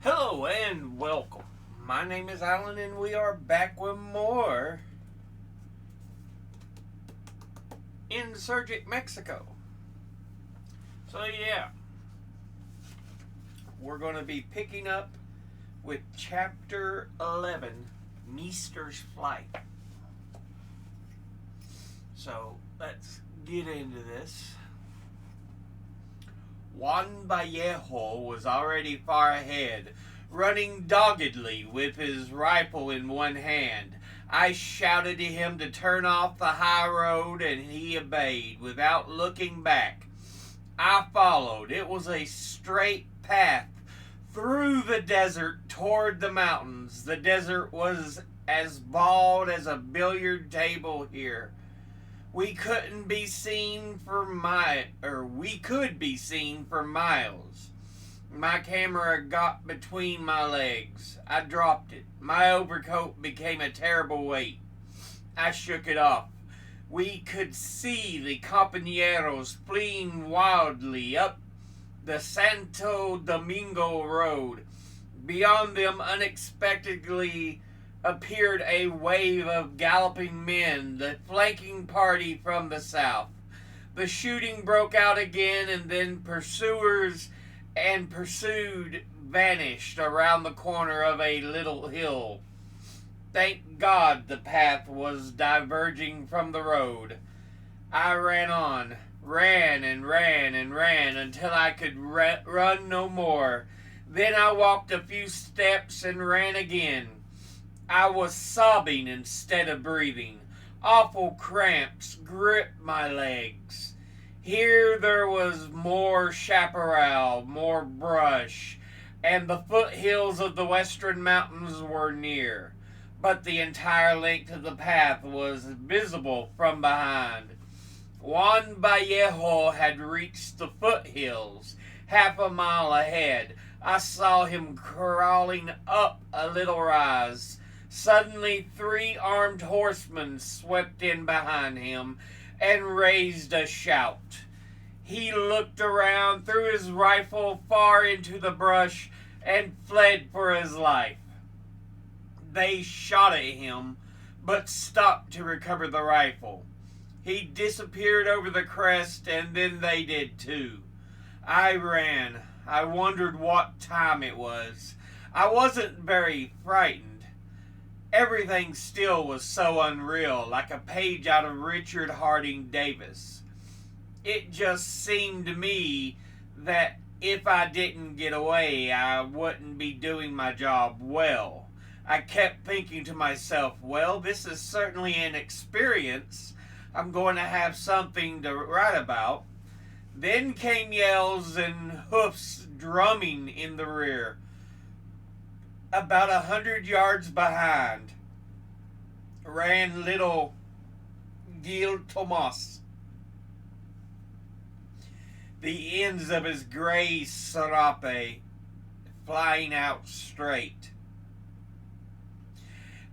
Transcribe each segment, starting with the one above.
Hello and welcome. My name is Alan and we are back with more Insurgent Mexico. So yeah, we're going to be picking up with Chapter 11, Meester's Flight. So let's get into this. Juan Vallejo was already far ahead, running doggedly with his rifle in one hand. I shouted to him to turn off the high road, and he obeyed without looking back. I followed. It was a straight path through the desert toward the mountains. The desert was as bald as a billiard table here. We could be seen for miles. My camera got between my legs. I dropped it. My overcoat became a terrible weight. I shook it off. We could see the compañeros fleeing wildly up the Santo Domingo road. Beyond them, unexpectedly, appeared a wave of galloping men, the flanking party from the south. The shooting broke out again, and then pursuers and pursued vanished around the corner of a little hill. Thank God the path was diverging from the road. I ran on, ran and ran and ran until I could run no more. Then I walked a few steps and ran again. I was sobbing instead of breathing. Awful cramps gripped my legs. Here there was more chaparral, more brush, and the foothills of the western mountains were near. But the entire length of the path was visible from behind. Juan Vallejo had reached the foothills, half a mile ahead. I saw him crawling up a little rise. Suddenly, 3 armed horsemen swept in behind him and raised a shout. He looked around, threw his rifle far into the brush, and fled for his life. They shot at him, but stopped to recover the rifle. He disappeared over the crest, and then they did too. I ran. I wondered what time it was. I wasn't very frightened. Everything still was so unreal, like a page out of Richard Harding Davis. It just seemed to me that if I didn't get away, I wouldn't be doing my job well. I kept thinking to myself, well, this is certainly an experience. I'm going to have something to write about. Then came yells and hoofs drumming in the rear. About 100 yards behind ran little Gil Tomas. The ends of his gray serape flying out straight.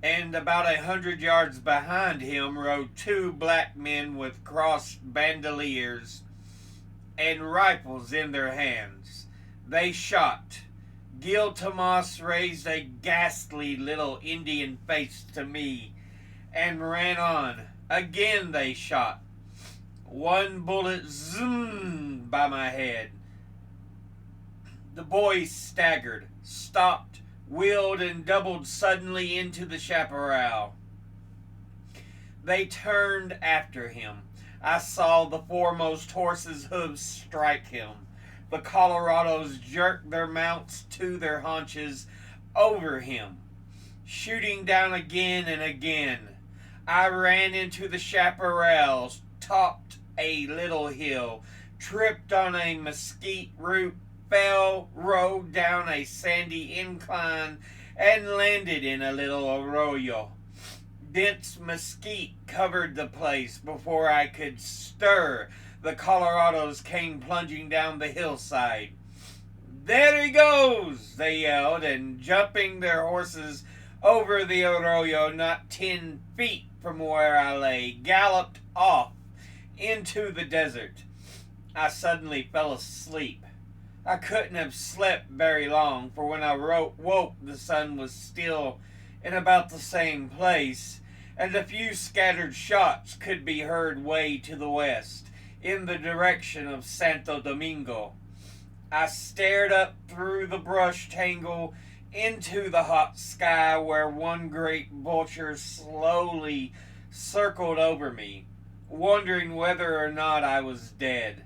And about 100 yards behind him rode 2 black men with crossed bandoliers and rifles in their hands. They shot. Gil Tomas raised a ghastly little Indian face to me and ran on. Again they shot. 1 bullet zoomed by my head. The boys staggered, stopped, wheeled, and doubled suddenly into the chaparral. They turned after him. I saw the foremost horse's hooves strike him. The Colorados jerked their mounts to their haunches over him, shooting down again and again. I ran into the chaparral, topped a little hill, tripped on a mesquite root, fell, rode down a sandy incline, and landed in a little arroyo. Dense mesquite covered the place before I could stir. The Colorados came plunging down the hillside. There he goes, they yelled, and jumping their horses over the arroyo not 10 feet from where I lay, galloped off into the desert. I suddenly fell asleep. I couldn't have slept very long, for when I woke, the sun was still in about the same place, and a few scattered shots could be heard way to the west, in the direction of Santo Domingo. I stared up through the brush tangle into the hot sky where one great vulture slowly circled over me, wondering whether or not I was dead.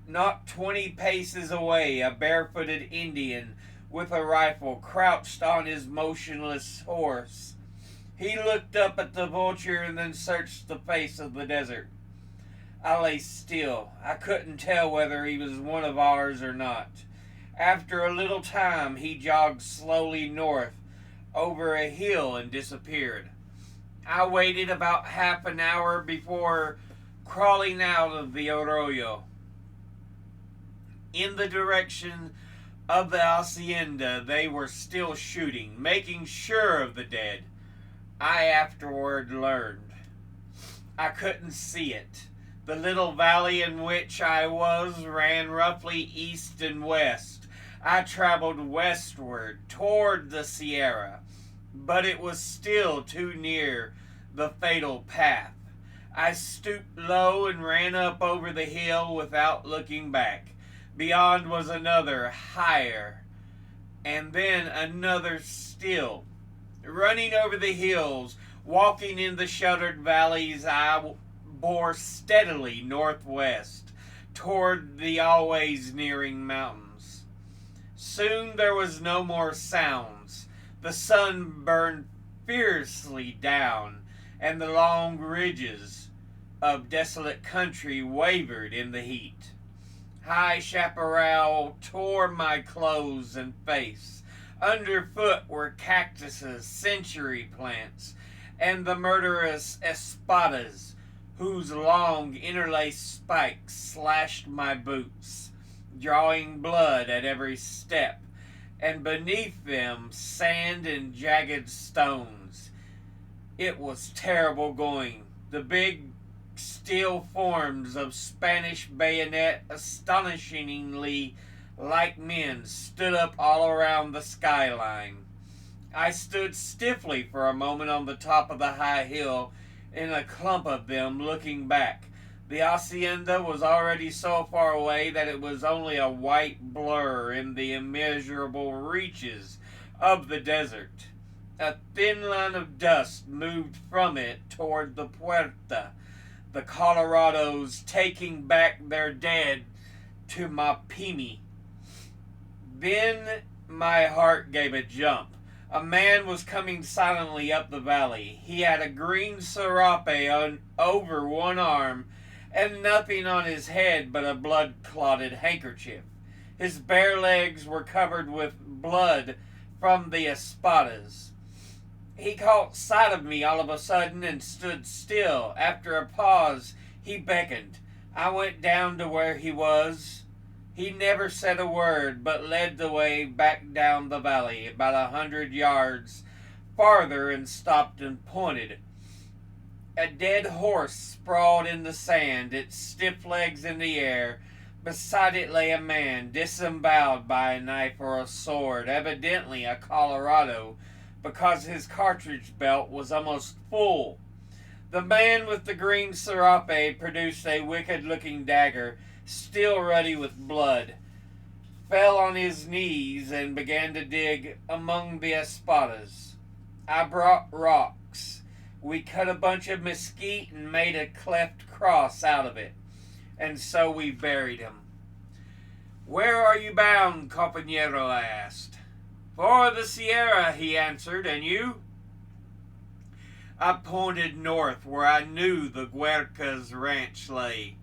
Not 20 paces away, a barefooted Indian with a rifle crouched on his motionless horse. He looked up at the vulture and then searched the face of the desert. I lay still. I couldn't tell whether he was one of ours or not. After a little time, he jogged slowly north over a hill and disappeared. I waited about half an hour before crawling out of the arroyo in the direction of the hacienda. They were still shooting, making sure of the dead. I afterward learned. I couldn't see it. The little valley in which I was ran roughly east and west. I traveled westward toward the Sierra, but it was still too near the fatal path. I stooped low and ran up over the hill without looking back. Beyond was another, higher, and then another still. Running over the hills, walking in the sheltered valleys, I bore steadily northwest toward the always nearing mountains. Soon there was no more sounds. The sun burned fiercely down, and the long ridges of desolate country wavered in the heat. High chaparral tore my clothes and face. Underfoot were cactuses, century plants, and the murderous espadas, whose long interlaced spikes slashed my boots, drawing blood at every step, and beneath them sand and jagged stones. It was terrible going. The big steel forms of Spanish bayonet, astonishingly like men, stood up all around the skyline. I stood stiffly for a moment on the top of the high hill in a clump of them, looking back. The hacienda was already so far away that it was only a white blur in the immeasurable reaches of the desert. A thin line of dust moved from it toward the puerta, the Colorados taking back their dead to Mapimi. Then my heart gave a jump. A man was coming silently up the valley. He had a green serape over one arm and nothing on his head but a blood-clotted handkerchief. His bare legs were covered with blood from the espadas. He caught sight of me all of a sudden and stood still. After a pause, he beckoned. I went down to where he was. He never said a word, but led the way back down the valley about 100 yards farther and stopped and pointed. A dead horse sprawled in the sand, its stiff legs in the air. Beside it lay a man, disemboweled by a knife or a sword, evidently a Colorado, because his cartridge belt was almost full. The man with the green serape produced a wicked-looking dagger, still ruddy with blood, fell on his knees and began to dig among the espadas. I brought rocks. We cut a bunch of mesquite and made a cleft cross out of it, and so we buried him. "Where are you bound, compañero?" I asked. "For the Sierra," he answered. "And you?" I pointed north, where I knew the Huercas ranch lay.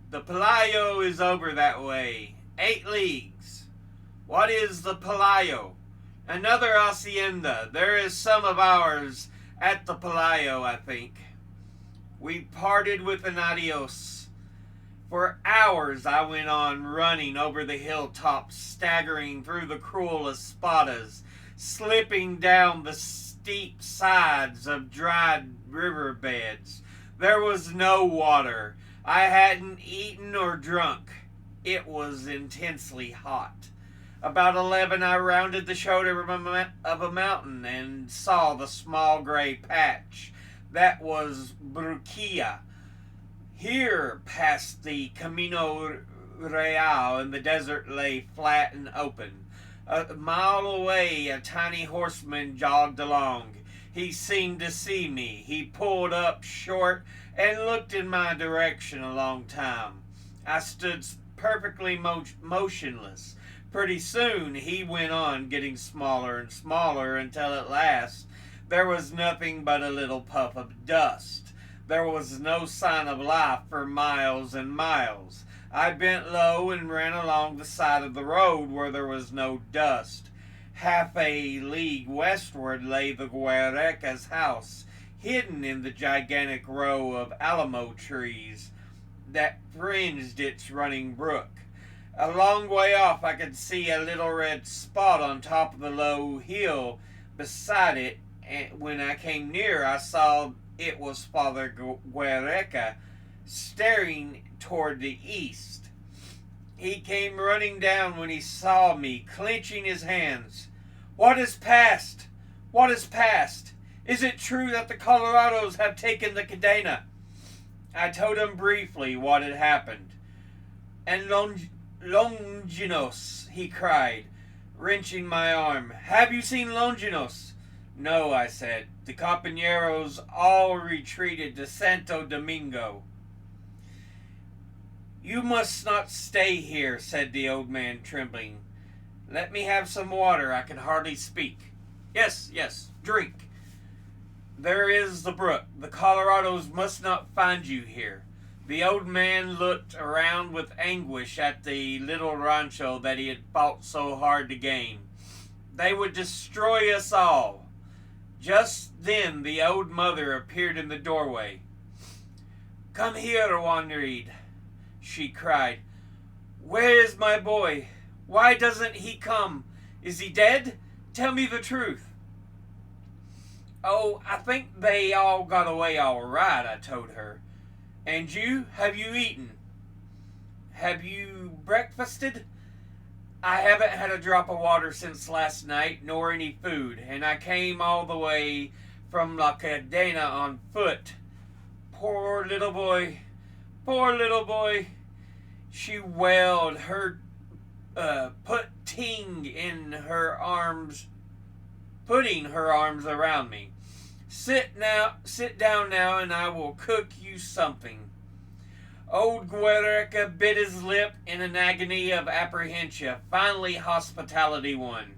"The Pelayo is over that way, 8 leagues. "What is the Pelayo?" "Another hacienda. There is some of ours at the Pelayo, I think." We parted with an adios. For hours I went on running over the hilltops, staggering through the cruel espadas, slipping down the steep sides of dried riverbeds. There was no water. I hadn't eaten or drunk it was intensely hot. About 11, I rounded the shoulder of a mountain and saw the small gray patch. That was Bruquilla. Here, past the Camino Real, and the desert lay flat and open. A mile away, a tiny horseman jogged along. He seemed to see me. He pulled up short and looked in my direction a long time. I stood perfectly motionless. Pretty soon he went on, getting smaller and smaller, until at last there was nothing but a little puff of dust. There was no sign of life for miles and miles. I bent low and ran along the side of the road where there was no dust. Half a league westward lay the Guereca's house, hidden in the gigantic row of alamo trees that fringed its running brook. A long way off I could see a little red spot on top of the low hill beside it, and when I came near I saw it was Father Guereca staring toward the east. He came running down when he saw me, clenching his hands. "What has passed? What has passed? Is it true that the Colorados have taken the Cadena?" I told him briefly what had happened. "And Longinos," he cried, wrenching my arm. "Have you seen Longinos?" "No," I said. "The compañeros all retreated to Santo Domingo." "You must not stay here," said the old man, trembling. "Let me have some water. I can hardly speak." Yes, drink. There is the brook. The Colorados must not find you here." The old man looked around with anguish at the little rancho that he had fought so hard to gain. "They would destroy us all." Just then the old mother appeared in the doorway. "Come here, Wandered," she cried. "Where is my boy? Why doesn't he come? Is he dead? Tell me the truth." "Oh, I think they all got away all right," I told her. "And you? Have you eaten? Have you breakfasted?" "I haven't had a drop of water since last night, nor any food, and I came all the way from La Cadena on foot. Poor little boy, poor little boy." She wailed, putting her arms around me. Sit down now, and I will cook you something." Old Guereca bit his lip in an agony of apprehension. Finally hospitality won.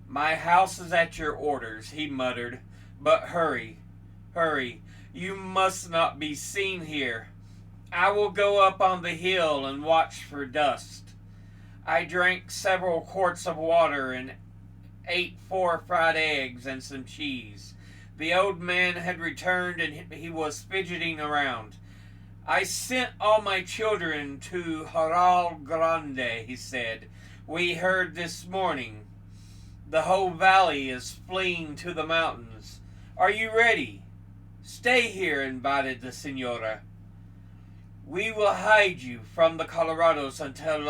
"My house is at your orders," he muttered. "But hurry. You must not be seen here. I will go up on the hill and watch for dust." I drank several quarts of water and ate 4 fried eggs and some cheese. The old man had returned and he was fidgeting around. "I sent all my children to Haral Grande," he said. "We heard this morning. The whole valley is fleeing to the mountains. Are you ready?" "Stay here," invited the Senora. "We will hide you from the Colorados until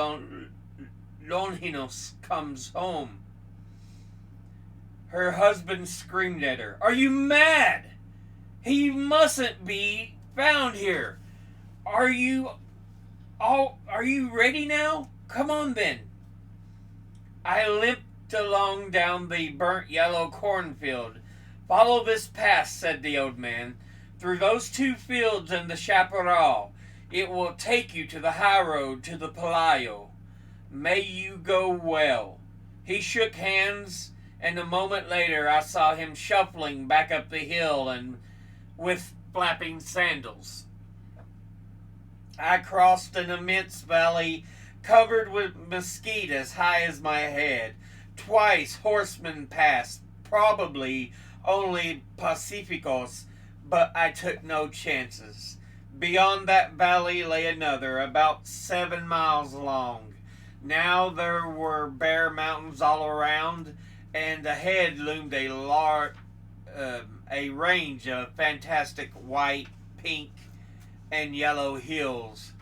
Longinos comes home." Her husband screamed at her. "Are you mad? He mustn't be found here. Are you ready now? Come on then." I limped along down the burnt yellow cornfield. "Follow this path," said the old man, "through those 2 fields and the chaparral. It will take you to the high road to the Palayo. May you go well." He shook hands, and a moment later I saw him shuffling back up the hill and with flapping sandals. I crossed an immense valley covered with mesquite as high as my head. Twice horsemen passed, probably only Pacificos, but I took no chances. Beyond that valley lay another, about 7 miles long. Now there were bare mountains all around, and ahead loomed a range of fantastic white, pink, and yellow hills.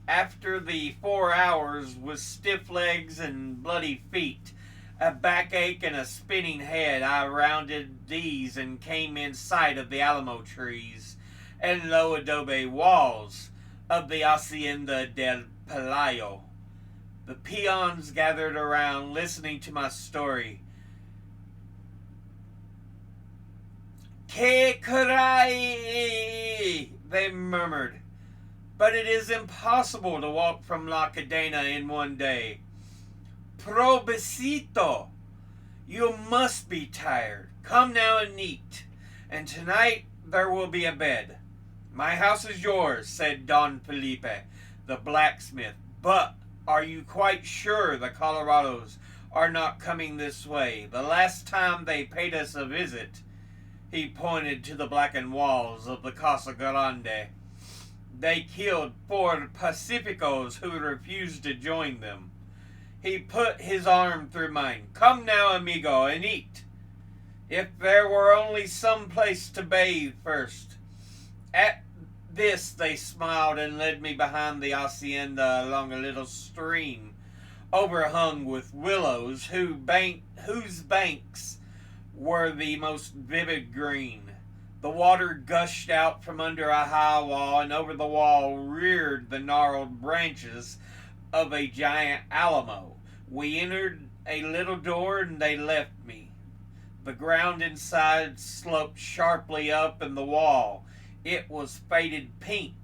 After the 4 hours with stiff legs and bloody feet, a backache and a spinning head, I rounded these and came in sight of the alamo trees and low adobe walls of the Hacienda del Pelayo. The peons gathered around listening to my story. "Que caray," they murmured. "But it is impossible to walk from La Cadena in one day. Probecito. You must be tired. Come now and eat. And tonight there will be a bed." "My house is yours," said Don Felipe, the blacksmith. "But are you quite sure the Colorados are not coming this way? The last time they paid us a visit," he pointed to the blackened walls of the Casa Grande, "they killed 4 Pacificos who refused to join them." He put his arm through mine. "Come now, amigo, and eat. If there were only some place to bathe first." At this they smiled and led me behind the hacienda along a little stream overhung with willows whose banks were the most vivid green. The water gushed out from under a high wall, and over the wall reared the gnarled branches of a giant alamo. We entered a little door and they left me. The ground inside sloped sharply up, and the wall, it was faded pink,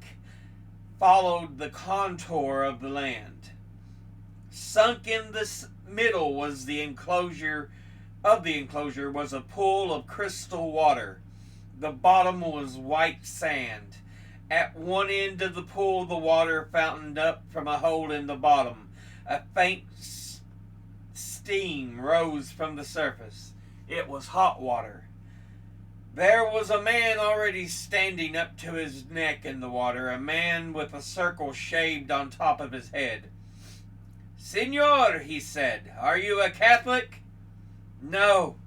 followed the contour of the land. Sunk in the middle was the enclosure. Of the enclosure was a pool of crystal water. The bottom was white sand. At one end of the pool, the water fountained up from a hole in the bottom. A faint steam rose from the surface. It was hot water. There was a man already standing up to his neck in the water, a man with a circle shaved on top of his head. "Senor," he said, "are you a Catholic?" "No."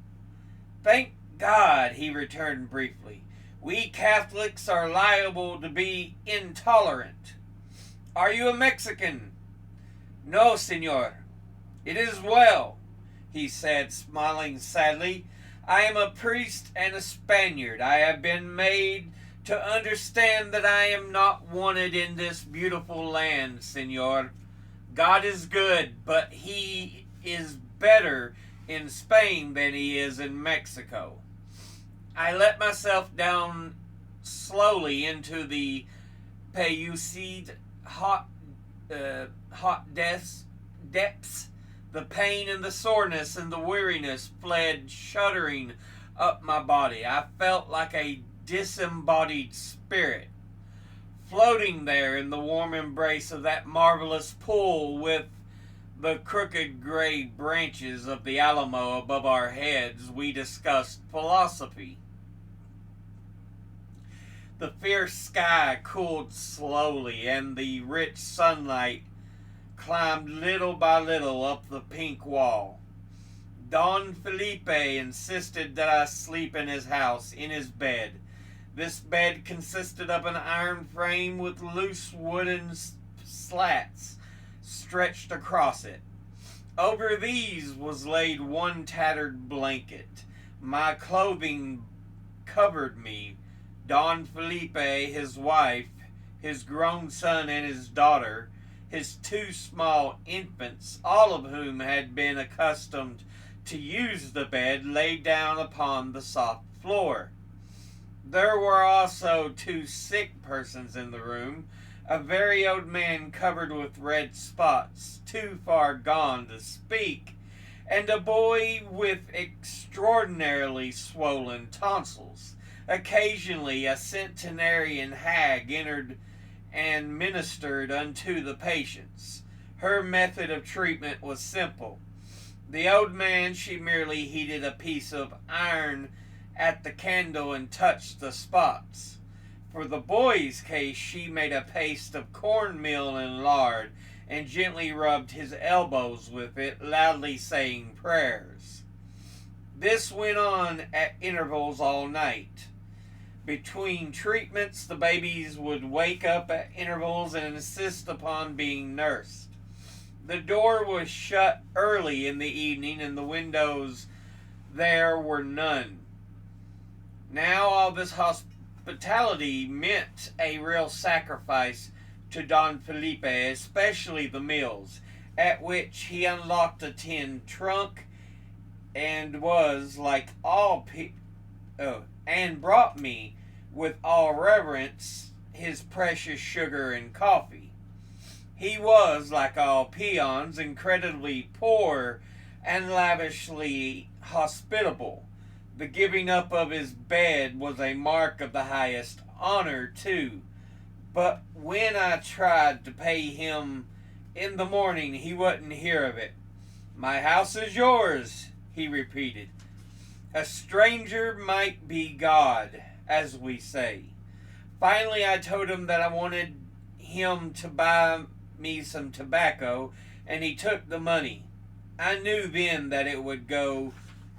"Thank God," he returned briefly. "We Catholics are liable to be intolerant." "Are you a Mexican?" "No, senor." "It is well," he said, smiling sadly. "I am a priest and a Spaniard. I have been made to understand that I am not wanted in this beautiful land, senor. God is good, but he is better in Spain than he is in Mexico." I let myself down slowly into the pellucid hot depths. The pain and the soreness and the weariness fled shuddering up my body. I felt like a disembodied spirit, floating there in the warm embrace of that marvelous pool with the crooked gray branches of the Alamo above our heads. We discussed philosophy. The fierce sky cooled slowly, and the rich sunlight climbed little by little up the pink wall. Don Felipe insisted that I sleep in his house, in his bed. This bed consisted of an iron frame with loose wooden slats stretched across it. Over these was laid one tattered blanket. My clothing covered me. Don Felipe, his wife, his grown son and his daughter, his 2 small infants, all of whom had been accustomed to use the bed, lay down upon the soft floor. There were also 2 sick persons in the room, a very old man covered with red spots, too far gone to speak, and a boy with extraordinarily swollen tonsils. Occasionally a centenarian hag entered and ministered unto the patients. Her method of treatment was simple. The old man, she merely heated a piece of iron at the candle and touched the spots. For the boy's case, she made a paste of cornmeal and lard and gently rubbed his elbows with it, loudly saying prayers. This went on at intervals all night. Between treatments, the babies would wake up at intervals and insist upon being nursed. The door was shut early in the evening, and the windows there were none. Now all this hospitality meant a real sacrifice to Don Felipe, especially the meals, at which he unlocked a tin trunk and was, like all and brought me, with all reverence, his precious sugar and coffee. He was, like all peons, incredibly poor and lavishly hospitable. The giving up of his bed was a mark of the highest honor, too. But when I tried to pay him in the morning, he wouldn't hear of it. "My house is yours," he repeated. A stranger might be God, as we say. Finally, I told him that I wanted him to buy me some tobacco, and he took the money. I knew then that it would go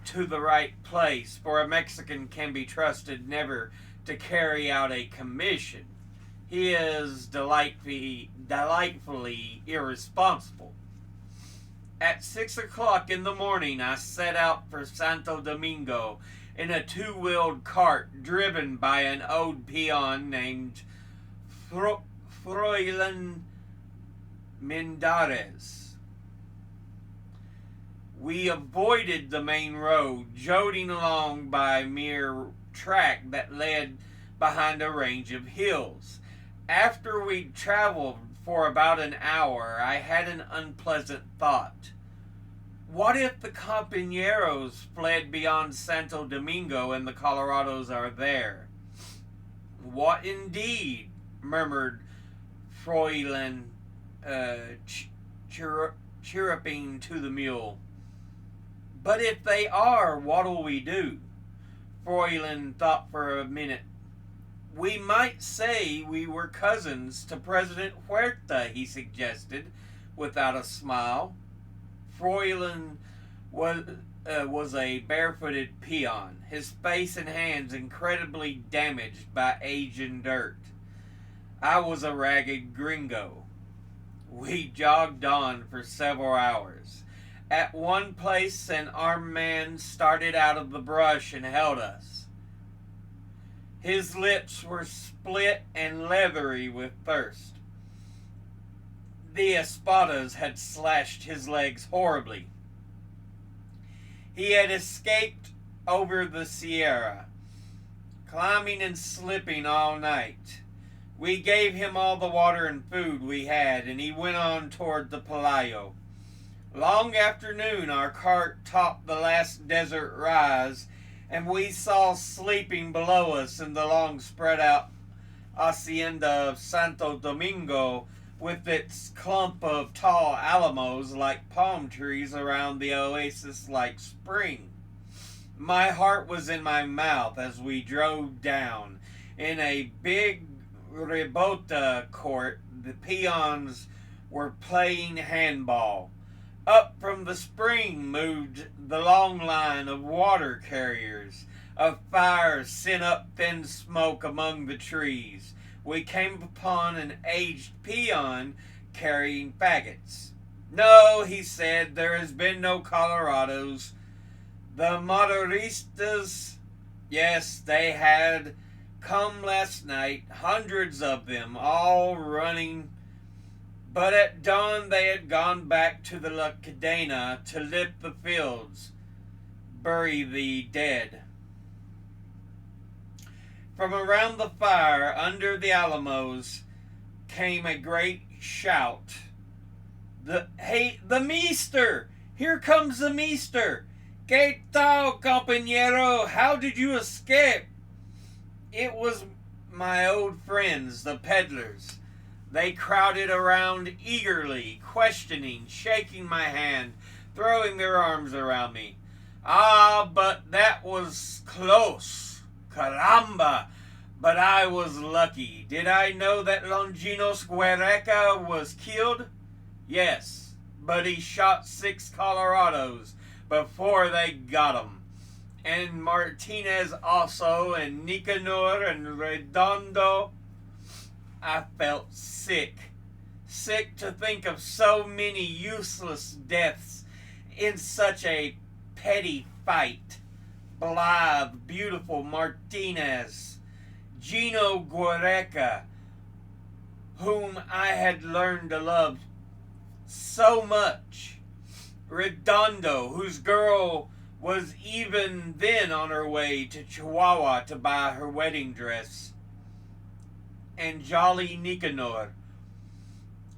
to the right place, for a Mexican can be trusted never to carry out a commission. He is delightfully irresponsible. At 6 o'clock in the morning, I set out for Santo Domingo in a two-wheeled cart driven by an old peon named Froilan Mendarez. We avoided the main road, jolting along by a mere track that led behind a range of hills. After we'd traveled for about an hour, I had an unpleasant thought. What if the compañeros fled beyond Santo Domingo and the Colorados are there? What indeed? Murmured Froilan, chirruping to the mule. But if they are, what'll we do? Froilan thought for a minute. We might say we were cousins to President Huerta, he suggested, without a smile. Froilan was a barefooted peon, his face and hands incredibly damaged by age and dirt. I was a ragged gringo. We jogged on for several hours. At one place, an armed man started out of the brush and held us. His lips were split and leathery with thirst. The espadas had slashed his legs horribly. He had escaped over the Sierra, climbing and slipping all night. We gave him all the water and food we had, and he went on toward the Palayo. Long after noon, our cart topped the last desert rise, and we saw sleeping below us in the long spread-out hacienda of Santo Domingo, with its clump of tall alamos like palm trees around the oasis-like spring. My heart was in my mouth as we drove down. In a big ribota court, the peons were playing handball. Up from the spring moved the long line of water carriers. A fire sent up thin smoke among the trees. We came upon an aged peon carrying faggots. "No," he said, "there has been no Colorados. The Maderistas, yes, they had come last night, hundreds of them, all running. But at dawn they had gone back to the La Cadena to lift the fields, bury the dead." From around the fire, under the alamos, came a great shout. Hey, the meester! Here comes the meester! ¿Qué tal, compañero? How did you escape? It was my old friends, the peddlers. They crowded around eagerly, questioning, shaking my hand, throwing their arms around me. "Ah, but that was close. Caramba! But I was lucky. Did I know that Longinos Guereca was killed? Yes, but he shot 6 Colorados before they got him. and Martinez also, and Nicanor and Redondo. I felt sick. Sick to think of so many useless deaths in such a petty fight. Blithe, beautiful Martinez, Gino Guareca, whom I had learned to love so much, Redondo, whose girl was even then on her way to Chihuahua to buy her wedding dress, and Jolly Nicanor.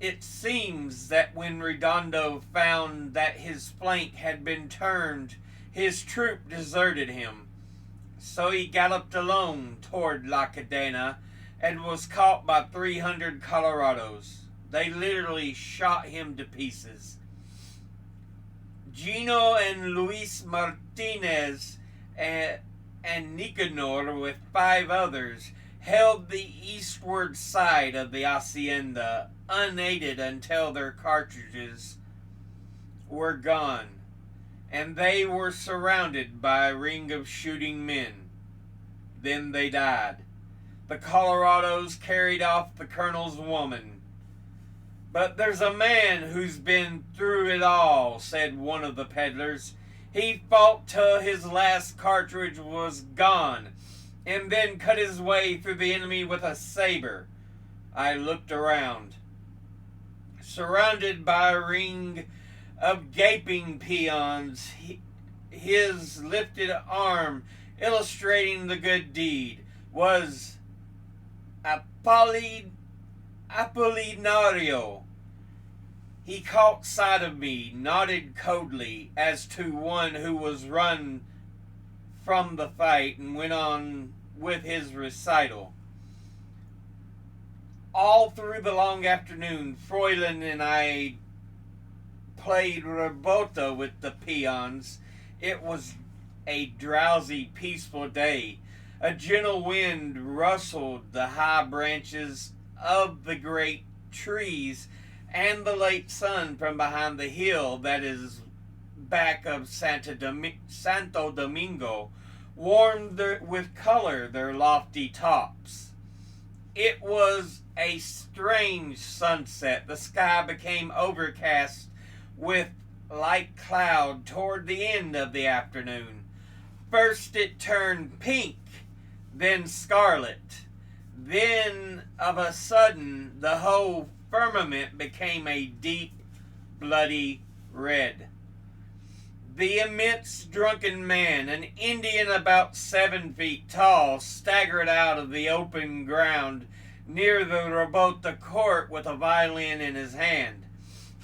It seems that when Redondo found that his flank had been turned, his troop deserted him. So he galloped alone toward La Cadena and was caught by 300 Colorados. They literally shot him to pieces. Gino and Luis Martinez and Nicanor, with 5 others, held the eastward side of the hacienda unaided until their cartridges were gone, and they were surrounded by a ring of shooting men. Then they died. The Colorados carried off the colonel's woman. "But there's a man who's been through it all," said one of the peddlers. "He fought till his last cartridge was gone, and then cut his way through the enemy with a saber." I looked around. Surrounded by a ring of gaping peons, his lifted arm illustrating the good deed, was Apolinario. He caught sight of me, nodded coldly as to one who was run from the fight, and went on with his recital. All through the long afternoon, Froilan and I played rebota with the peons. It was a drowsy, peaceful day. A gentle wind rustled the high branches of the great trees, and the late sun from behind the hill that is back of Santo Domingo warmed with color their lofty tops. It was a strange sunset. The sky became overcast with light cloud toward the end of the afternoon. First it turned pink, then scarlet. Then, of a sudden, the whole firmament became a deep, bloody red. The immense drunken man, an Indian about 7 feet tall, staggered out of the open ground near the rebota court with a violin in his hand.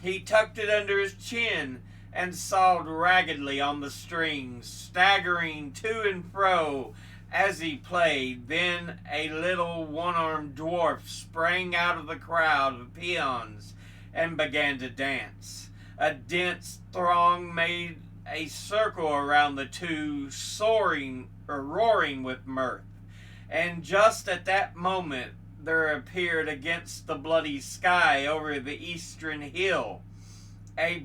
He tucked it under his chin and sawed raggedly on the strings, staggering to and fro as he played. Then a little one-armed dwarf sprang out of the crowd of peons and began to dance. A dense throng made a circle around the two, roaring with mirth. And just at that moment there appeared against the bloody sky over the eastern hill the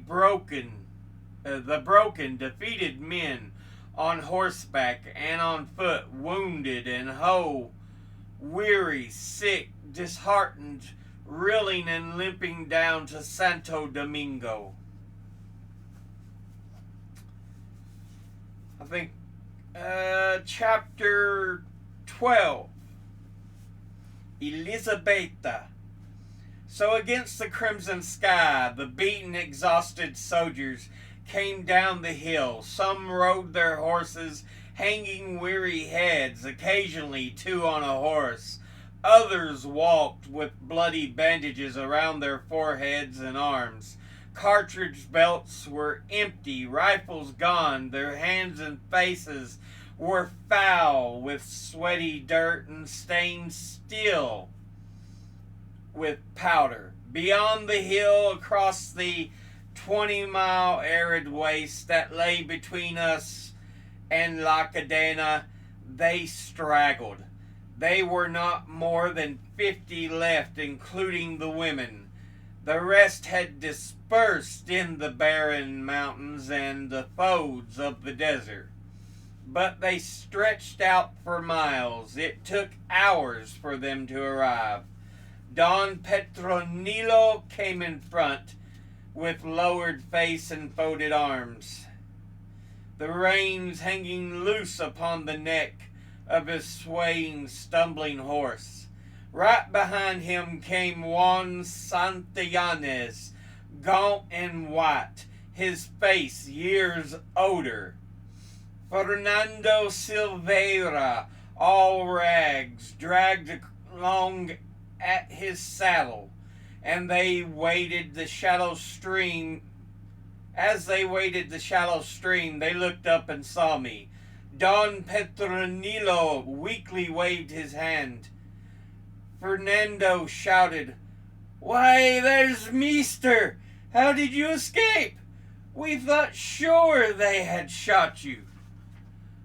broken, defeated men on horseback and on foot, wounded and whole, weary, sick, disheartened, reeling and limping down to Santo Domingo. I think chapter 12, Elizabetta. So against the crimson sky, the beaten, exhausted soldiers came down the hill. Some rode their horses, hanging weary heads, occasionally 2 on a horse. Others walked with bloody bandages around their foreheads and arms. Cartridge belts were empty, rifles gone. Their hands and faces were foul with sweaty dirt and stained still with powder. Beyond the hill, across the 20-mile arid waste that lay between us and La Cadena, they straggled. They were not more than 50 left, including the women. The rest had dispersed in the barren mountains and the folds of the desert. but they stretched out for miles. It took hours for them to arrive. Don Petronilo came in front with lowered face and folded arms, the reins hanging loose upon the neck of his swaying, stumbling horse. Right behind him came Juan Santillanes, gaunt and white, his face years older. Fernando Silveira, all rags, dragged along at his saddle, and they waded the shallow stream. As they waded the shallow stream, they looked up and saw me. Don Petronilo weakly waved his hand. Fernando shouted, "Why, there's Meester! How did you escape? We thought sure they had shot you."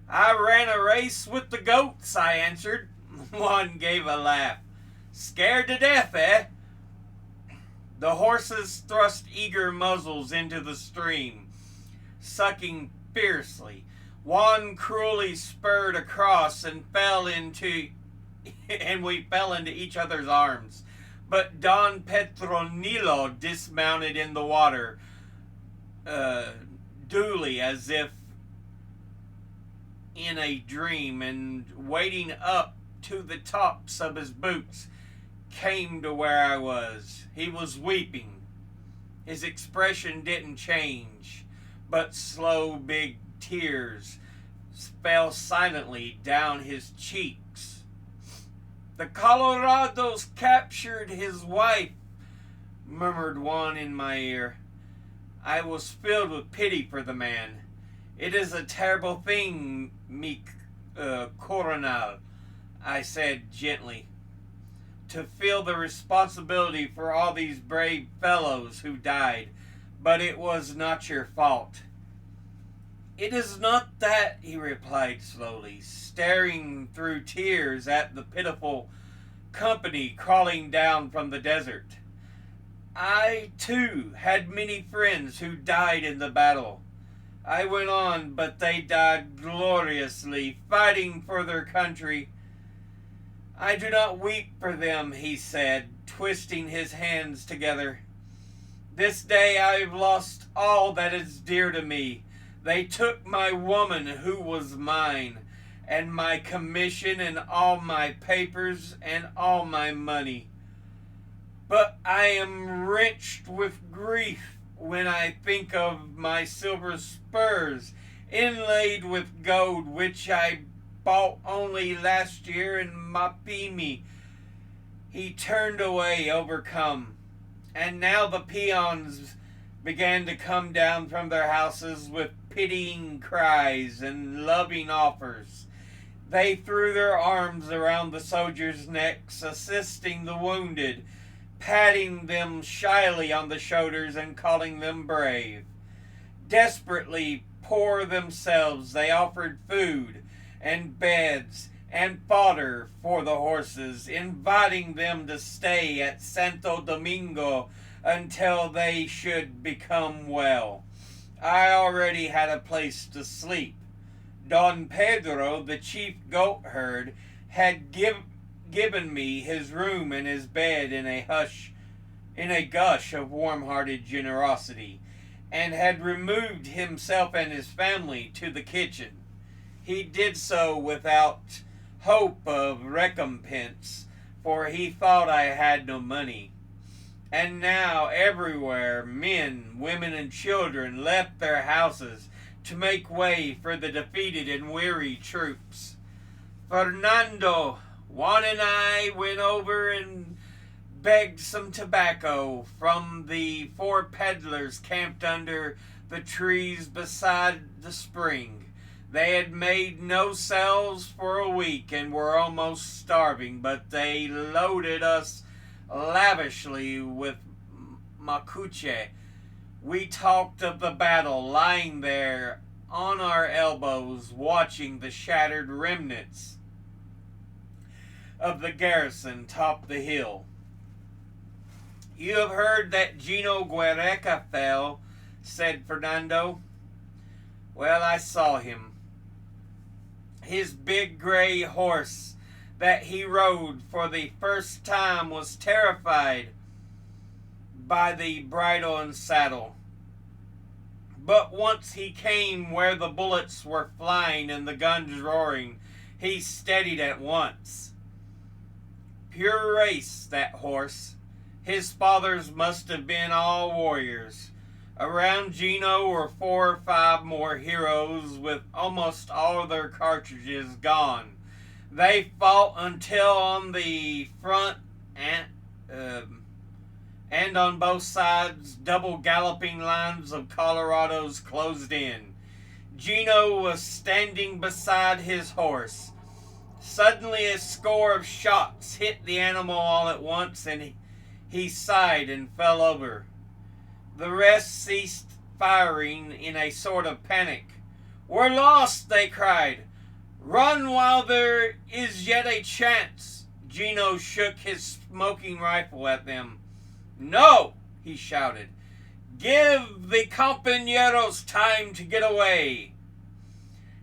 "I ran a race with the goats," I answered. One gave a laugh. "Scared to death, eh?" The horses thrust eager muzzles into the stream, sucking fiercely. One cruelly spurred across and we fell into each other's arms. But Don Petronilo dismounted in the water, duly as if in a dream, and wading up to the tops of his boots, came to where I was. He was weeping. His expression didn't change, but slow big tears fell silently down his cheeks. "The Colorados captured his wife," murmured one in my ear. I was filled with pity for the man. "It is a terrible thing, mi coronel," I said gently, "to feel the responsibility for all these brave fellows who died, but it was not your fault." "It is not that," he replied slowly, staring through tears at the pitiful company crawling down from the desert. "I, too, had many friends who died in the battle. I went on, but they died gloriously, fighting for their country. I do not weep for them," he said, twisting his hands together. "This day I've lost all that is dear to me. They took my woman who was mine, and my commission, and all my papers, and all my money. But I am wrenched with grief when I think of my silver spurs inlaid with gold, which I bought only last year in Mapimi." He turned away, overcome, and now the peons began to come down from their houses with pitying cries and loving offers. They threw their arms around the soldiers' necks, assisting the wounded, patting them shyly on the shoulders and calling them brave. Desperately poor themselves, they offered food and beds and fodder for the horses, inviting them to stay at Santo Domingo until they should become well. I already had a place to sleep. Don Pedro, the chief goat herd, had given me his room and his bed in a gush of warm-hearted generosity, and had removed himself and his family to the kitchen. He did so without hope of recompense, for he thought I had no money. And now everywhere men, women, and children left their houses to make way for the defeated and weary troops. Fernando, Juan, and I went over and begged some tobacco from the 4 peddlers camped under the trees beside the spring. They had made no sales for a week and were almost starving, but they loaded us lavishly with macuche. We talked of the battle, lying there on our elbows, watching the shattered remnants of the garrison top the hill. "You have heard that Gino Guereca fell," said Fernando. "Well, I saw him. His big gray horse that he rode for the first time was terrified by the bridle and saddle. But once he came where the bullets were flying and the guns roaring, he steadied at once. Pure race, that horse. His fathers must have been all warriors. Around Gino were 4 or 5 more heroes with almost all their cartridges gone. They fought until on the front and on both sides, double galloping lines of Colorados closed in. Gino was standing beside his horse. Suddenly a score of shots hit the animal all at once, and he sighed and fell over. The rest ceased firing in a sort of panic. "We're lost!" they cried. "Run while there is yet a chance." Gino shook his smoking rifle at them. "No!" he shouted. "Give the compañeros time to get away."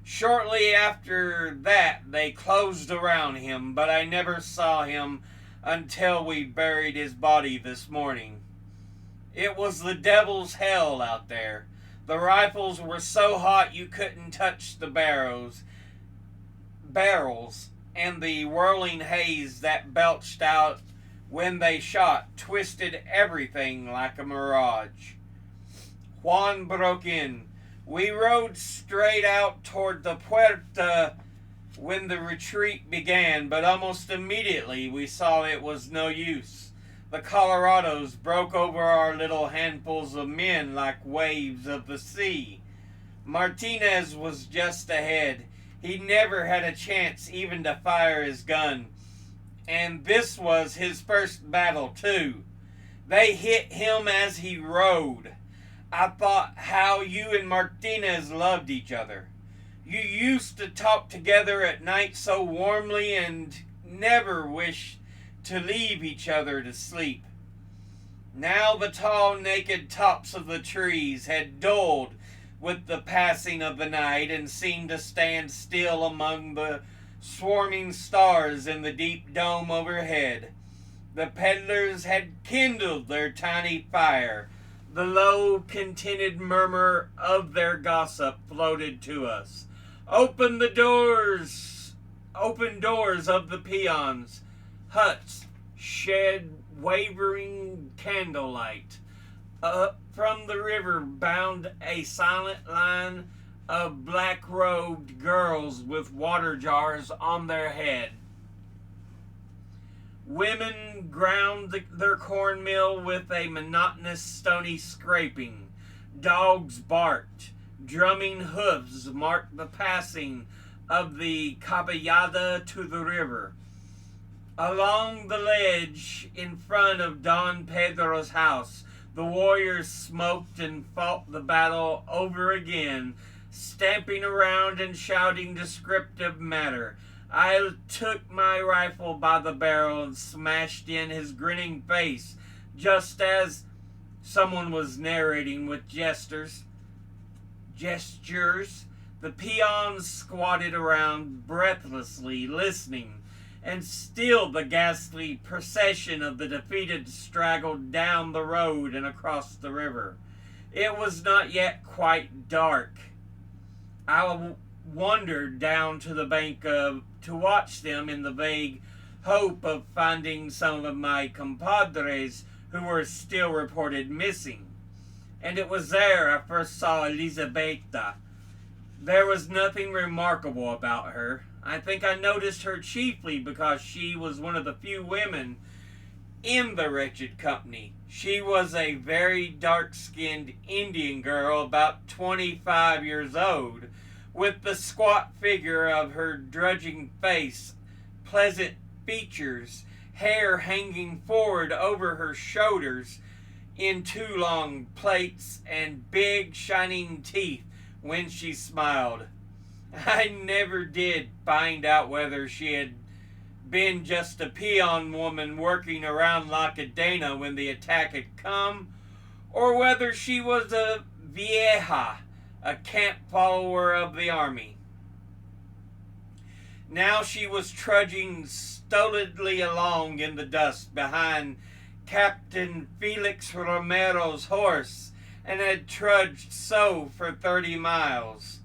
Shortly after that they closed around him, but I never saw him until we buried his body this morning. It was the devil's hell out there. The rifles were so hot you couldn't touch the barrels, and the whirling haze that belched out when they shot twisted everything like a mirage. Juan broke in. "We rode straight out toward the puerta when the retreat began, but almost immediately we saw it was no use. The Colorados broke over our little handfuls of men like waves of the sea. Martinez was just ahead. He never had a chance even to fire his gun. And this was his first battle, too. They hit him as he rode. I thought how you and Martinez loved each other. You used to talk together at night so warmly and never wished to leave each other to sleep. Now the tall, naked tops of the trees had dulled with the passing of the night and seemed to stand still among the swarming stars in the deep dome overhead. The peddlers had kindled their tiny fire. The low, contented murmur of their gossip floated to us. Open doors of the peons. Huts shed wavering candlelight. Up from the river bound a silent line of black-robed girls with water jars on their head. Women ground their cornmeal with a monotonous stony scraping. Dogs barked. Drumming hoofs marked the passing of the caballada to the river. Along the ledge in front of Don Pedro's house, the warriors smoked and fought the battle over again, stamping around and shouting descriptive matter. I took my rifle by the barrel and smashed in his grinning face, just as someone was narrating with gestures. The peons squatted around breathlessly listening, and still the ghastly procession of the defeated straggled down the road and across the river. It was not yet quite dark. I wandered down to the bank to watch them in the vague hope of finding some of my compadres who were still reported missing. And it was there I first saw Elizabetta. There was nothing remarkable about her. I think I noticed her chiefly because she was one of the few women in the wretched company. She was a very dark-skinned Indian girl, about 25 years old, with the squat figure of her drudging face, pleasant features, hair hanging forward over her shoulders in 2 long plaits, and big shining teeth when she smiled. I never did find out whether she had been just a peon woman working around La Cadena when the attack had come, or whether she was a vieja, a camp follower of the army. Now she was trudging stolidly along in the dust behind Captain Felix Romero's horse, and had trudged so for 30 miles.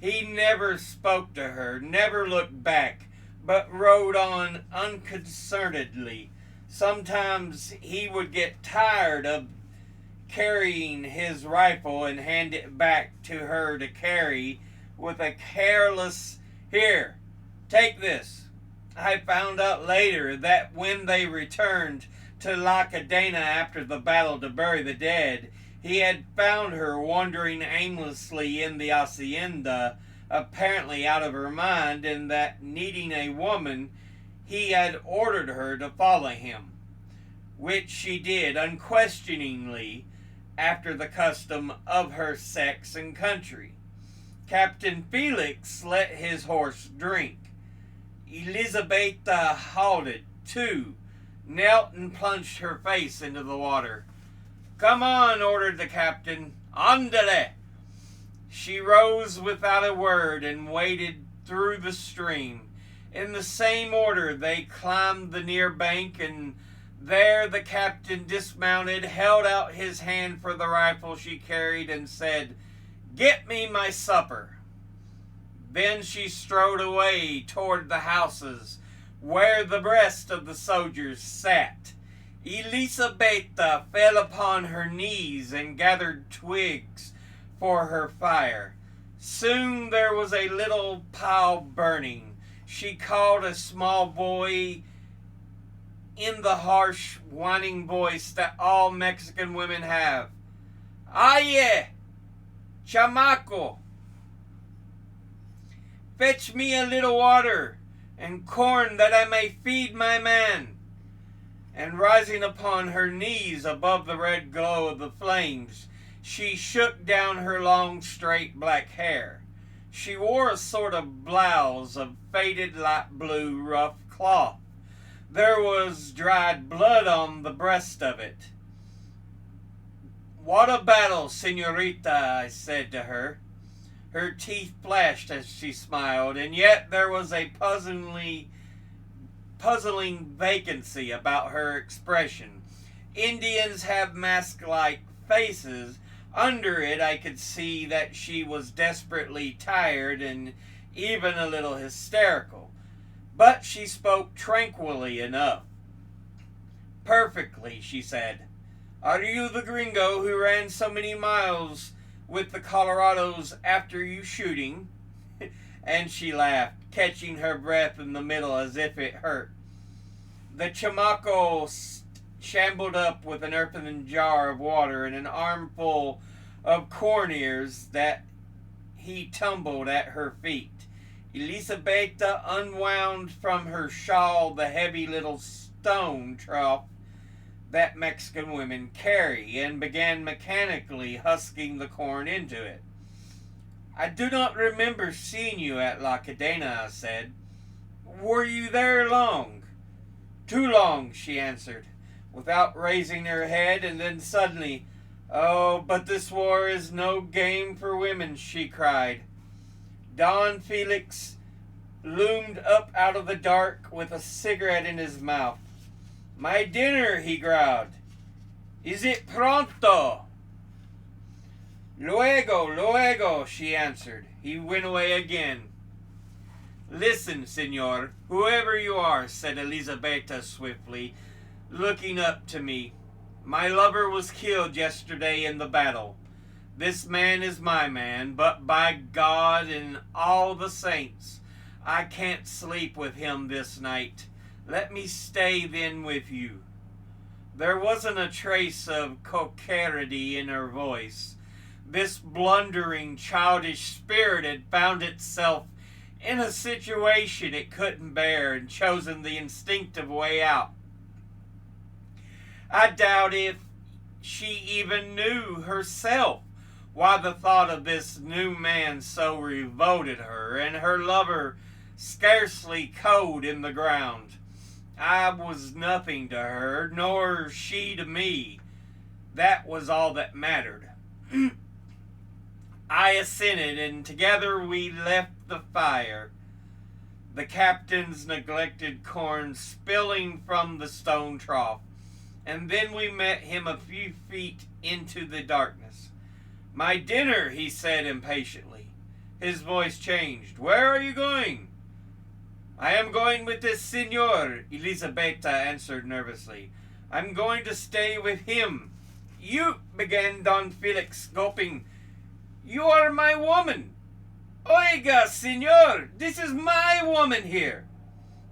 He never spoke to her, never looked back, but rode on unconcernedly. Sometimes he would get tired of carrying his rifle and hand it back to her to carry with a careless, "Here, take this." I found out later that when they returned to La Cadena after the battle to bury the dead, he had found her wandering aimlessly in the hacienda, apparently out of her mind, and that, needing a woman, he had ordered her to follow him, which she did unquestioningly after the custom of her sex and country. Captain Felix let his horse drink. Elizabetta halted, too, knelt and plunged her face into the water. "Come on," ordered the captain. "Andale!" She rose without a word and waded through the stream. In the same order they climbed the near bank, and there the captain dismounted, held out his hand for the rifle she carried, and said, "Get me my supper." Then she strode away toward the houses where the rest of the soldiers sat. Elisabetta fell upon her knees and gathered twigs for her fire. Soon there was a little pile burning. She called a small boy in the harsh, whining voice that all Mexican women have. "Aye, chamaco! Fetch me a little water and corn that I may feed my man." And rising upon her knees above the red glow of the flames, she shook down her long, straight black hair. She wore a sort of blouse of faded light blue rough cloth. There was dried blood on the breast of it. "What a battle, senorita," I said to her. Her teeth flashed as she smiled, and yet there was a puzzling vacancy about her expression. Indians have mask-like faces. Under it I could see that she was desperately tired and even a little hysterical. But she spoke tranquilly enough. "Perfectly," she said. "Are you the gringo who ran so many miles with the Colorados after you shooting?" And she laughed, catching her breath in the middle as if it hurt. The chamaco shambled up with an earthen jar of water and an armful of corn ears that he tumbled at her feet. Elisabetta unwound from her shawl the heavy little stone trough that Mexican women carry, and began mechanically husking the corn into it. "I do not remember seeing you at La Cadena," I said. "Were you there long?" "Too long," she answered, without raising her head, and then suddenly, "Oh, but this war is no game for women," she cried. Don Felix loomed up out of the dark with a cigarette in his mouth. "My dinner," he growled. "Is it pronto?" "Luego, luego," she answered. He went away again. "Listen, senor, whoever you are," said Elisabetta swiftly, looking up to me. "My lover was killed yesterday in the battle. This man is my man, but by God and all the saints, I can't sleep with him this night. Let me stay then with you." There wasn't a trace of coquetry in her voice. This blundering, childish spirit had found itself in a situation it couldn't bear and chosen the instinctive way out. I doubt if she even knew herself why the thought of this new man so revolted her, and her lover scarcely cold in the ground. I was nothing to her, nor she to me. That was all that mattered. I assented, and together we left the fire. the captain's neglected corn spilling from the stone trough, and then we met him a few feet into the darkness. "My dinner," he said impatiently. His voice changed. "Where are you going?" "I am going with this Signor," Elisabetta answered nervously. "I'm going to stay with him." "You," began Don Felix, gulping. "You are my woman." "Oiga, Signor, this is my woman here."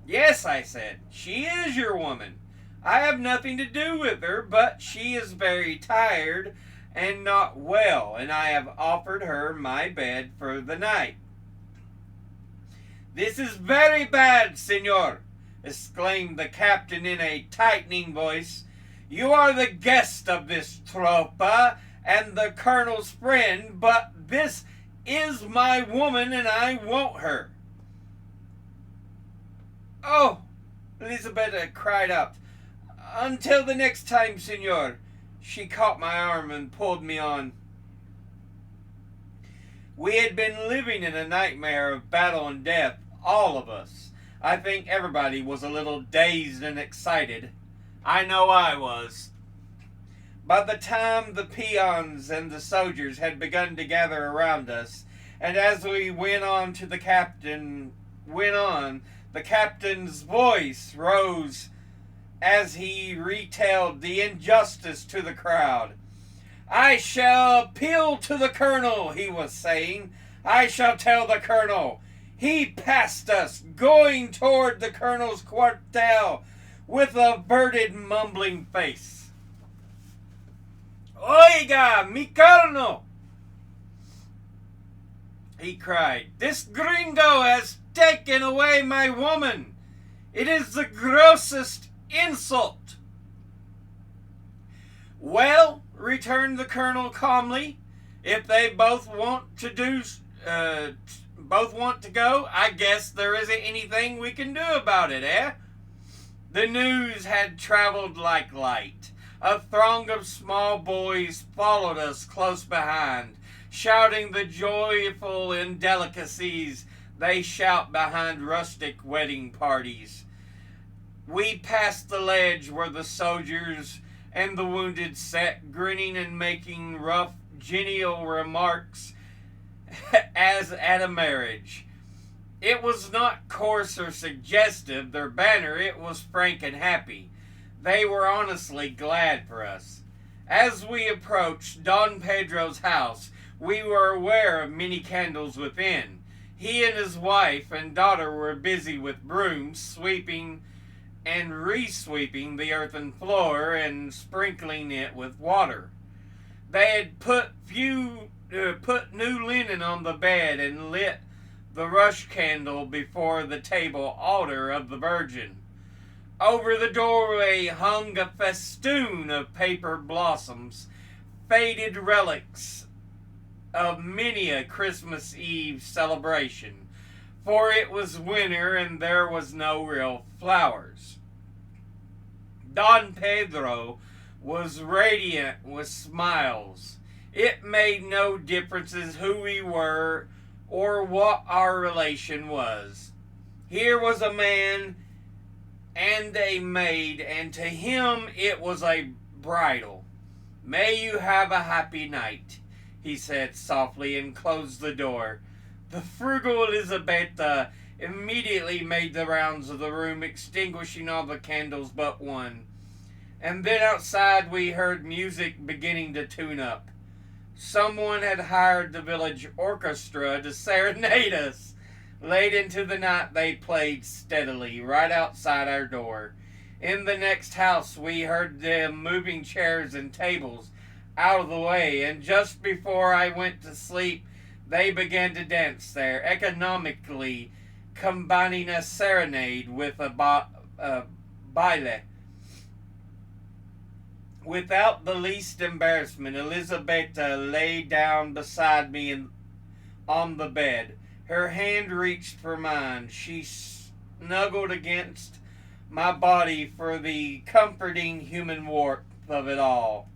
"Yes," I said, "she is your woman. I have nothing to do with her, but she is very tired and not well, and I have offered her my bed for the night." "This is very bad, Signor," exclaimed the captain in a tightening voice. "You are the guest of this tropa and the colonel's friend, but this is my woman and I want her." "Oh," Elisabetta cried out, "until the next time, Signor." She caught my arm and pulled me on. We had been living in a nightmare of battle and death, all of us. I think everybody was a little dazed and excited. I know I was. By the time the peons and the soldiers had begun to gather around us, and as we went on, the captain's voice rose as he retailed the injustice to the crowd. "I shall appeal to the colonel," he was saying. "I shall tell the colonel. He passed us, going toward the colonel's quartel with averted, mumbling face. "Oiga, mi colonel!" he cried. "This gringo has taken away my woman. It is the grossest insult." "Well," returned the colonel calmly, "if they both want to go, I guess there isn't anything we can do about it, eh?" The news had traveled like light. A throng of small boys followed us close behind, shouting the joyful indelicacies they shout behind rustic wedding parties. We passed the ledge where the soldiers and the wounded sat, grinning and making rough, genial remarks as at a marriage. It was not coarse or suggestive, their banner. It was frank and happy. They were honestly glad for us. As we approached Don Pedro's house, we were aware of many candles within. He and his wife and daughter were busy with brooms, sweeping and re-sweeping the earthen floor and sprinkling it with water. They had put new linen on the bed and lit the rush candle before the table altar of the Virgin. Over the doorway hung a festoon of paper blossoms, faded relics of many a Christmas Eve celebration, for it was winter and there was no real flowers. Don Pedro was radiant with smiles. It made no difference who we were or what our relation was. Here was a man and a maid, and to him it was a bridal. "May you have a happy night," he said softly, and closed the door. The frugal Elisabetta immediately made the rounds of the room, extinguishing all the candles but one. And then outside we heard music beginning to tune up. Someone had hired the village orchestra to serenade us. Late into the night they played steadily right outside our door. In the next house we heard them moving chairs and tables out of the way, and just before I went to sleep they began to dance there, economically combining a serenade with a baile. Without the least embarrassment, Elisabetta lay down beside me on the bed. Her hand reached for mine. She snuggled against my body for the comforting human warmth of it all,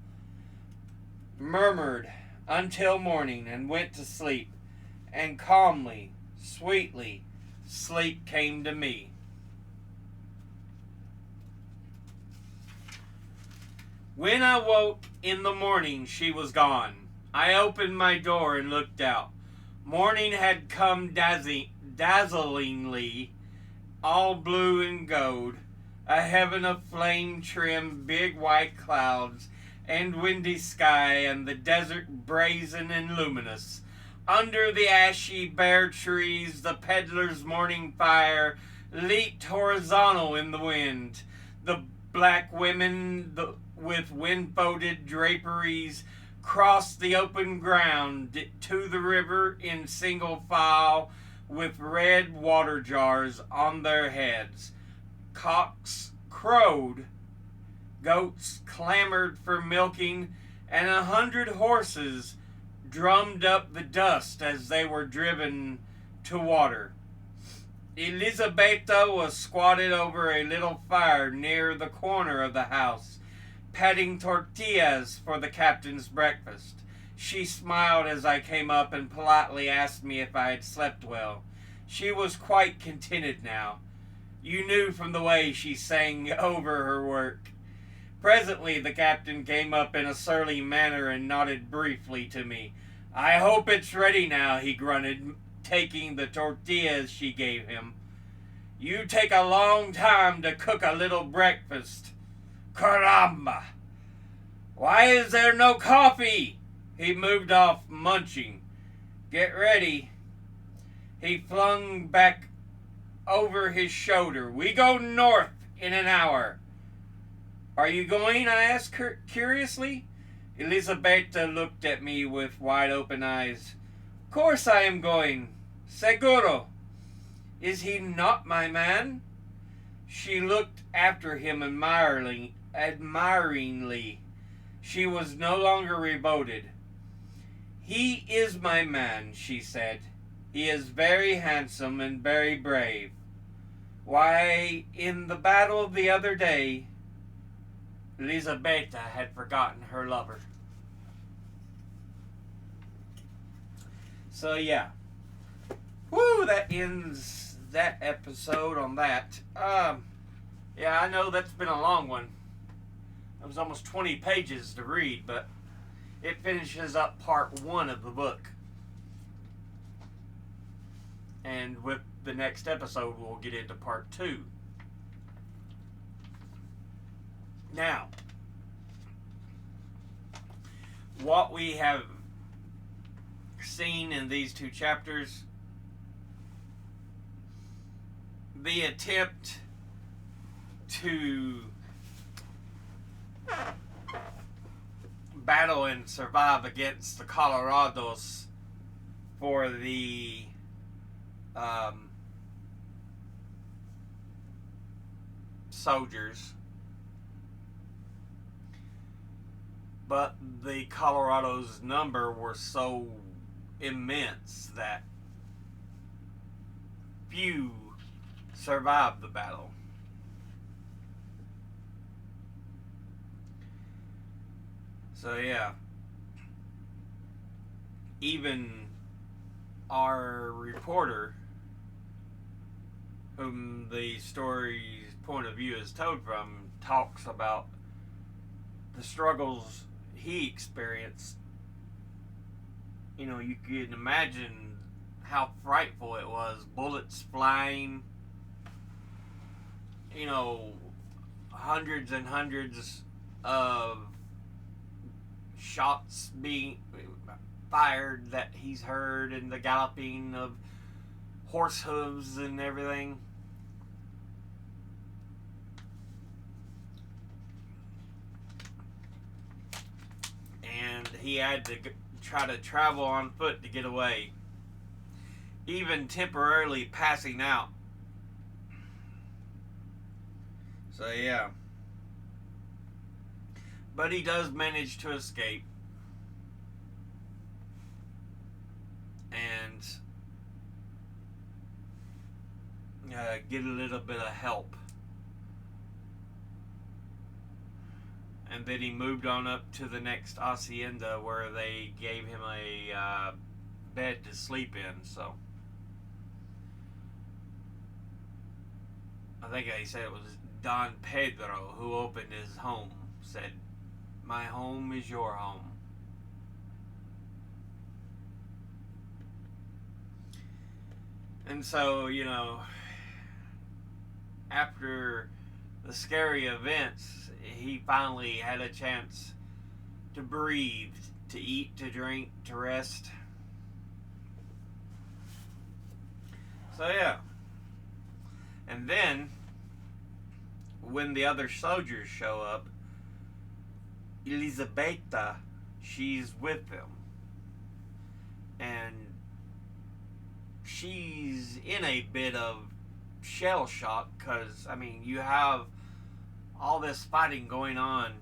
murmured until morning, and went to sleep. And calmly, sweetly, Sleep came to me. When I woke in the morning, she was gone. I opened my door and looked out. Morning had come dazzlingly, all blue and gold, a heaven of flame-trimmed big white clouds, and windy sky, and the desert brazen and luminous. Under the ashy bare trees, the peddler's morning fire leaped horizontal in the wind. The black women with wind-folded draperies crossed the open ground to the river in single file with red water jars on their heads. Cocks crowed, goats clamored for milking, and 100 horses drummed up the dust as they were driven to water. Elisabetta was squatted over a little fire near the corner of the house, patting tortillas for the captain's breakfast. She smiled as I came up and politely asked me if I had slept well. She was quite contented now. You knew from the way she sang over her work. Presently the captain came up in a surly manner and nodded briefly to me. I hope it's ready now, he grunted, taking the tortillas she gave him. You take a long time to cook a little breakfast. Caramba! Why is there no coffee? He moved off, munching. Get ready. He flung back over his shoulder. We go north in an hour. Are you going? I asked curiously. Elisabetta looked at me with wide open eyes. Of course I am going. Seguro. Is he not my man? She looked after him admiringly. She was no longer revolted. He is my man, she said. He is very handsome and very brave. Why, in the battle the other day, Elisabetta had forgotten her lover. So yeah. Woo, that ends that episode on that. Yeah, I know that's been a long one. It was almost 20 pages to read, but it finishes up part 1 of the book. And with the next episode, we'll get into part 2. Now, what we have seen in these 2 chapters, the attempt to battle and survive against the Colorados for the soldiers, but the Colorado's number were so immense that few survived the battle. So yeah, even our reporter, whom the story's point of view is told from, talks about the struggles he experienced. You know, you can imagine how frightful it was. Bullets flying, you know, hundreds and hundreds of shots being fired that he's heard, and the galloping of horse hooves and everything. And he had to try to travel on foot to get away, even temporarily passing out. So yeah. But he does manage to escape. And get a little bit of help. And then he moved on up to the next hacienda where they gave him a bed to sleep in. So I think they said it was Don Pedro who opened his home, said, "My home is your home." And so, after the scary events, he finally had a chance to breathe, to eat, to drink, to rest. So, yeah. And then, when the other soldiers show up, Elisabetta, she's with them. And she's in a bit of shell shock because, you have all this fighting going on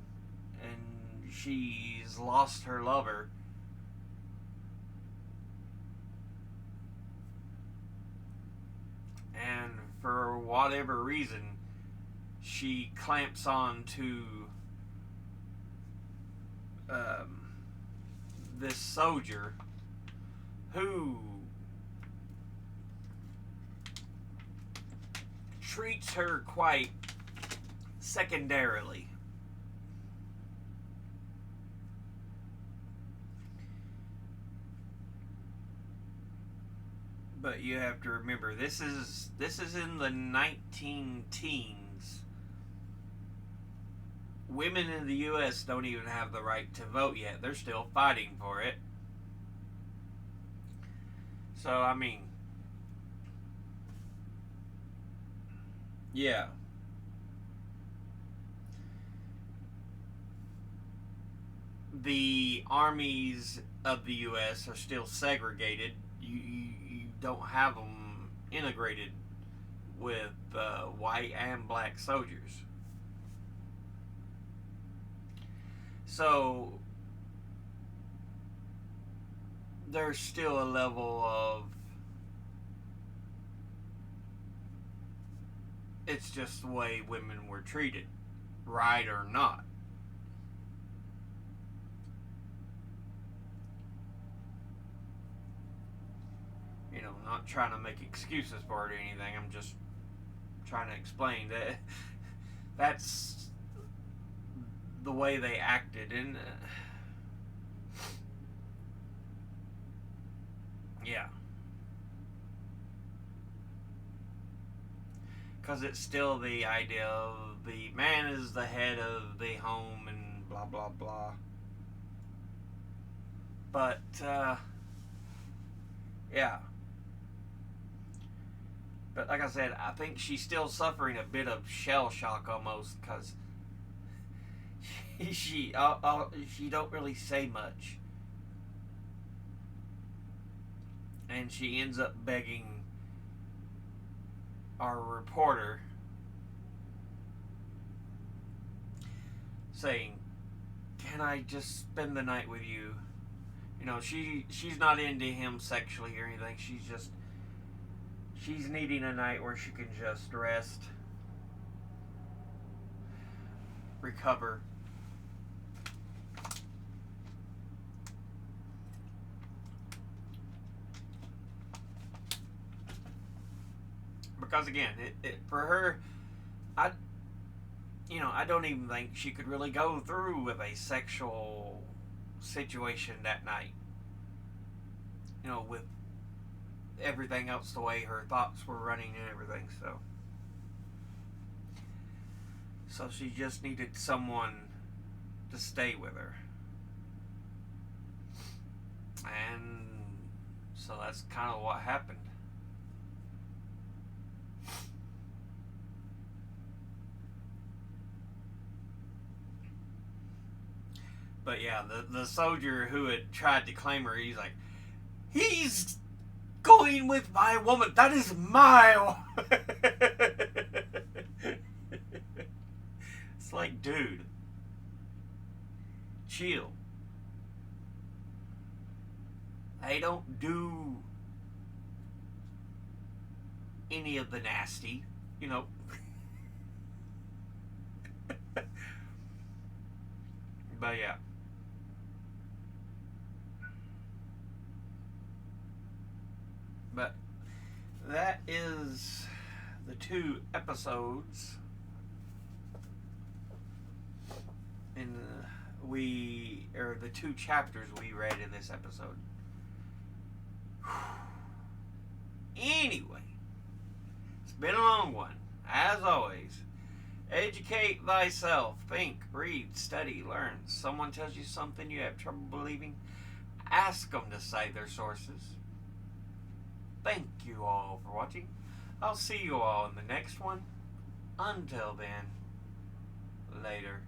and she's lost her lover. And for whatever reason, she clamps on to this soldier who treats her quite secondarily. But you have to remember, this is in the 19 teens. Women in the U.S. don't even have the right to vote yet. They're still fighting for it. So, yeah. The armies of the U.S. are still segregated. You don't have them integrated with white and black soldiers. So there's still a level of it's just the way women were treated, right or not. Not trying to make excuses for it or anything. I'm just trying to explain that that's the way they acted. And yeah. Because it's still the idea of the man is the head of the home and blah, blah, blah. But, yeah. But like I said, I think she's still suffering a bit of shell shock almost because she don't really say much. And she ends up begging our reporter, saying, "Can I just spend the night with you?" She's not into him sexually or anything. She's needing a night where she can just rest, recover. Because again, for her, I don't even think she could really go through with a sexual situation that night. With everything else the way her thoughts were running and everything. So she just needed someone to stay with her. And so that's kind of what happened. But yeah, the soldier who had tried to claim her, he's like, "He's going with my woman. That is my." It's like, dude, chill. They don't do any of the nasty, But yeah. But that is the 2 episodes in the 2 chapters we read in this episode. Anyway, it's been a long one. As always, educate thyself. Think, read, study, learn. Someone tells you something you have trouble believing, ask them to cite their sources. Thank you all for watching. I'll see you all in the next one. Until then, later.